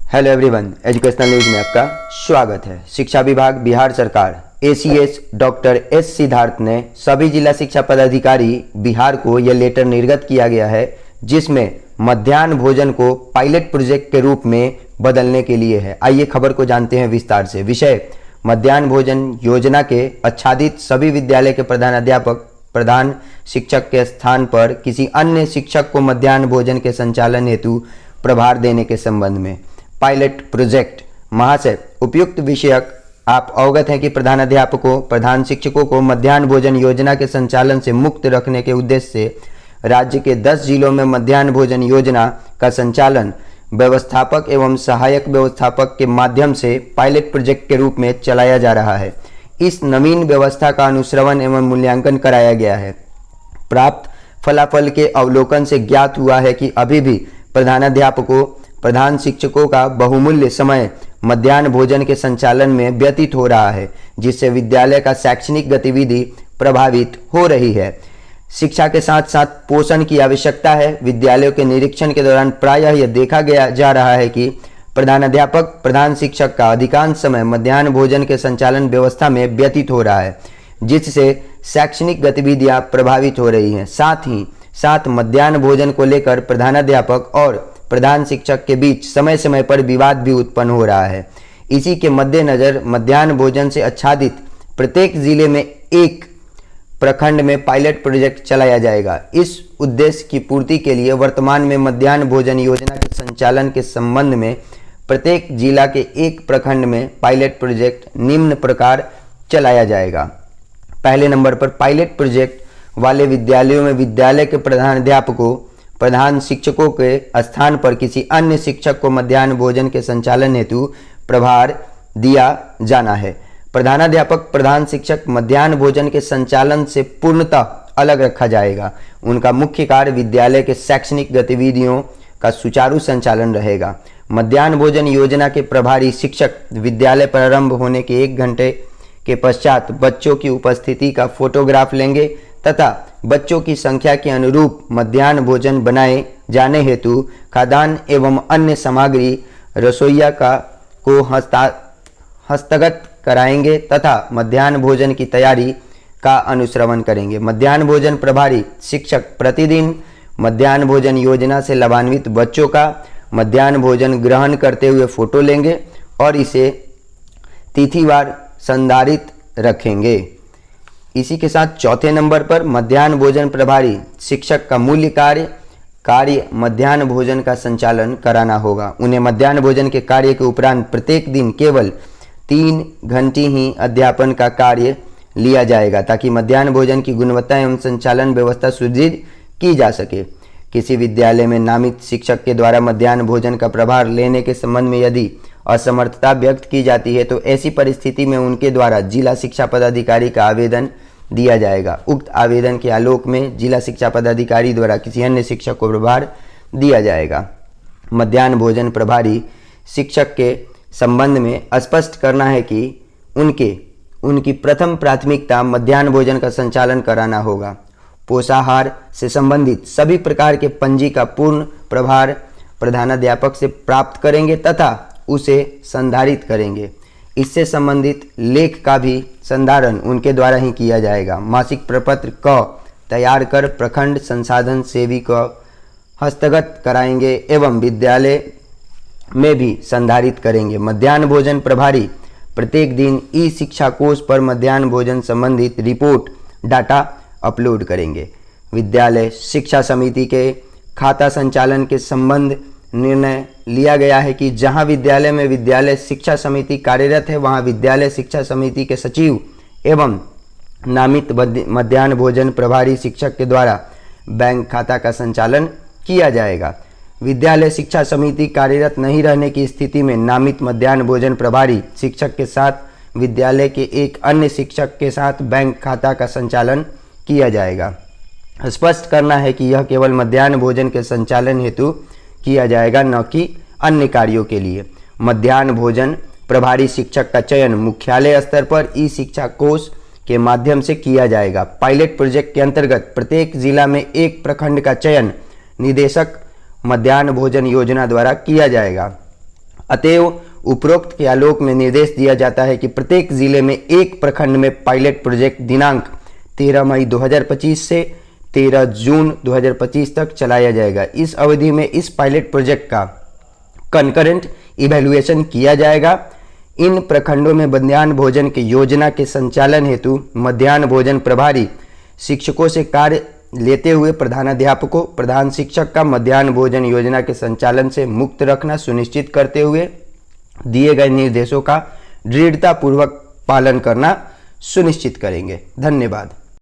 Hello everyone, educational news में आपका स्वागत है। शिक्षा विभाग बिहार सरकार एसीएस डॉक्टर एस सिद्धार्थ ने सभी जिला शिक्षा पदाधिकारी बिहार को यह लेटर निर्गत किया गया है, जिसमें मध्याह्न भोजन को पायलट प्रोजेक्ट के रूप में बदलने के लिए है। आइए खबर को जानते हैं विस्तार से। विषय: मध्याह्न भोजन योजना के आच्छादित सभी विद्यालय के प्रधानाध्यापक प्रधान शिक्षक के स्थान पर किसी अन्य शिक्षक को मध्याह्न भोजन के संचालन हेतु प्रभार देने के संबंध में पायलट प्रोजेक्ट। महाशय, उपयुक्त विषयक आप अवगत हैं कि प्रधानाध्यापकों प्रधान शिक्षकों को मध्याह्न भोजन योजना के संचालन से मुक्त रखने के उद्देश्य से राज्य के 10 जिलों में मध्याह्न भोजन योजना का संचालन व्यवस्थापक एवं सहायक व्यवस्थापक के माध्यम से पायलट प्रोजेक्ट के रूप में चलाया जा रहा है। इस नवीन व्यवस्था का अनुश्रवण एवं मूल्यांकन कराया गया है। प्राप्त फलाफल के अवलोकन से ज्ञात हुआ है कि अभी भी प्रधानाध्यापकों प्रधान शिक्षकों का बहुमूल्य समय मध्याह्न भोजन के संचालन में व्यतीत हो रहा है, जिससे विद्यालय का शैक्षणिक गतिविधि प्रभावित हो रही है। शिक्षा के साथ साथ पोषण की आवश्यकता है। विद्यालयों के निरीक्षण के दौरान प्रायः यह देखा जा रहा है कि प्रधानाध्यापक प्रधान शिक्षक का अधिकांश समय मध्याह्न भोजन के संचालन व्यवस्था में व्यतीत हो रहा है, जिससे शैक्षणिक गतिविधियां प्रभावित हो रही हैं। साथ ही साथ मध्याह्न भोजन को लेकर प्रधानाध्यापक और प्रधान शिक्षक के बीच समय समय पर विवाद भी उत्पन्न हो रहा है। इसी के मद्देनजर मध्याह्न भोजन से आच्छादित प्रत्येक जिले में एक प्रखंड में पायलट प्रोजेक्ट चलाया जाएगा। इस उद्देश्य की पूर्ति के लिए वर्तमान में मध्याह्न भोजन योजना के संचालन के संबंध में प्रत्येक जिला के एक प्रखंड में पायलट प्रोजेक्ट निम्न प्रकार चलाया जाएगा। पहले नंबर पर पायलट प्रोजेक्ट वाले विद्यालयों में विद्यालय के प्रधानाध्यापकों प्रधान शिक्षकों के स्थान पर किसी अन्य शिक्षक को मध्याह्न भोजन के संचालन हेतु प्रभार दिया जाना है। प्रधानाध्यापक प्रधान शिक्षक मध्याह्न भोजन के संचालन से पूर्णतः अलग रखा जाएगा। उनका मुख्य कार्य विद्यालय के शैक्षणिक गतिविधियों का सुचारू संचालन रहेगा। मध्याह्न भोजन योजना के प्रभारी शिक्षक विद्यालय प्रारंभ होने के 1 घंटे के पश्चात बच्चों की उपस्थिति का फोटोग्राफ लेंगे तथा बच्चों की संख्या के अनुरूप मध्याह्न भोजन बनाए जाने हेतु खाद्यान्न एवं अन्य सामग्री रसोइया को हस्तगत कराएंगे तथा मध्याह्न भोजन की तैयारी का अनुश्रवण करेंगे। मध्याह्न भोजन प्रभारी शिक्षक प्रतिदिन मध्याह्न भोजन योजना से लाभान्वित बच्चों का मध्याह्न भोजन ग्रहण करते हुए फोटो लेंगे और इसे तिथिवार संधारित रखेंगे। इसी के साथ चौथे नंबर पर मध्याह्न भोजन प्रभारी शिक्षक का मूल्य कार्य मध्याह्न भोजन का संचालन कराना होगा। उन्हें मध्याह्न भोजन के कार्य के उपरांत प्रत्येक दिन केवल 3 घंटे ही अध्यापन का कार्य लिया जाएगा, ताकि मध्याह्न भोजन की गुणवत्ता एवं संचालन व्यवस्था सुदृढ़ की जा सके। किसी विद्यालय में नामित शिक्षक के द्वारा मध्याह्न भोजन का प्रभार लेने के संबंध में यदि असमर्थता व्यक्त की जाती है तो ऐसी परिस्थिति में उनके द्वारा जिला शिक्षा पदाधिकारी का आवेदन दिया जाएगा। उक्त आवेदन के आलोक में जिला शिक्षा पदाधिकारी द्वारा किसी अन्य शिक्षक को प्रभार दिया जाएगा। मध्याह्न भोजन प्रभारी शिक्षक के संबंध में स्पष्ट करना है कि उनकी प्रथम प्राथमिकता मध्याह्न भोजन का संचालन कराना होगा। पोषाहार से संबंधित सभी प्रकार के पंजी का पूर्ण प्रभार प्रधानाध्यापक से प्राप्त करेंगे तथा उसे संधारित करेंगे। इससे संबंधित लेख का भी संधारण उनके द्वारा ही किया जाएगा। मासिक प्रपत्र क तैयार कर प्रखंड संसाधन सेवी को हस्तगत कराएंगे एवं विद्यालय में भी संधारित करेंगे। मध्याह्न भोजन प्रभारी प्रत्येक दिन ई शिक्षा कोष पर मध्याह्न भोजन संबंधित रिपोर्ट डाटा अपलोड करेंगे। विद्यालय शिक्षा समिति के खाता संचालन के संबंध निर्णय लिया गया है कि जहां विद्यालय में विद्यालय शिक्षा समिति कार्यरत है, वहां विद्यालय शिक्षा समिति के सचिव एवं नामित मध्याह्न भोजन प्रभारी शिक्षक के द्वारा बैंक खाता का संचालन किया जाएगा। विद्यालय शिक्षा समिति कार्यरत नहीं रहने की स्थिति में नामित मध्याह्न भोजन प्रभारी शिक्षक के साथ विद्यालय के एक अन्य शिक्षक के साथ बैंक खाता का संचालन किया जाएगा। स्पष्ट करना है कि यह केवल मध्याह्न भोजन के संचालन हेतु किया जाएगा, न कि अन्य कार्यों के लिए। मध्याह्न भोजन प्रभारी शिक्षक का चयन मुख्यालय स्तर पर ई शिक्षा कोष के माध्यम से किया जाएगा। पायलट प्रोजेक्ट के अंतर्गत प्रत्येक जिला में एक प्रखंड का चयन निदेशक मध्याह्न भोजन योजना द्वारा किया जाएगा। अतएव उपरोक्त के आलोक में निर्देश दिया जाता है कि प्रत्येक जिले में एक प्रखंड में पायलट प्रोजेक्ट दिनांक 13 मई 2025 से 13 जून 2025 तक चलाया जाएगा। इस अवधि में इस पायलट प्रोजेक्ट का कंकरेंट इवैल्यूएशन किया जाएगा। इन प्रखंडों में मध्याह्न भोजन की योजना के संचालन हेतु मध्याह्न भोजन प्रभारी शिक्षकों से कार्य लेते हुए प्रधानाध्यापकों, प्रधान शिक्षक का मध्याह्न भोजन योजना के संचालन से मुक्त रखना सुनिश्चित करते हुए दिए गए निर्देशों का दृढ़तापूर्वक पालन करना सुनिश्चित करेंगे। धन्यवाद।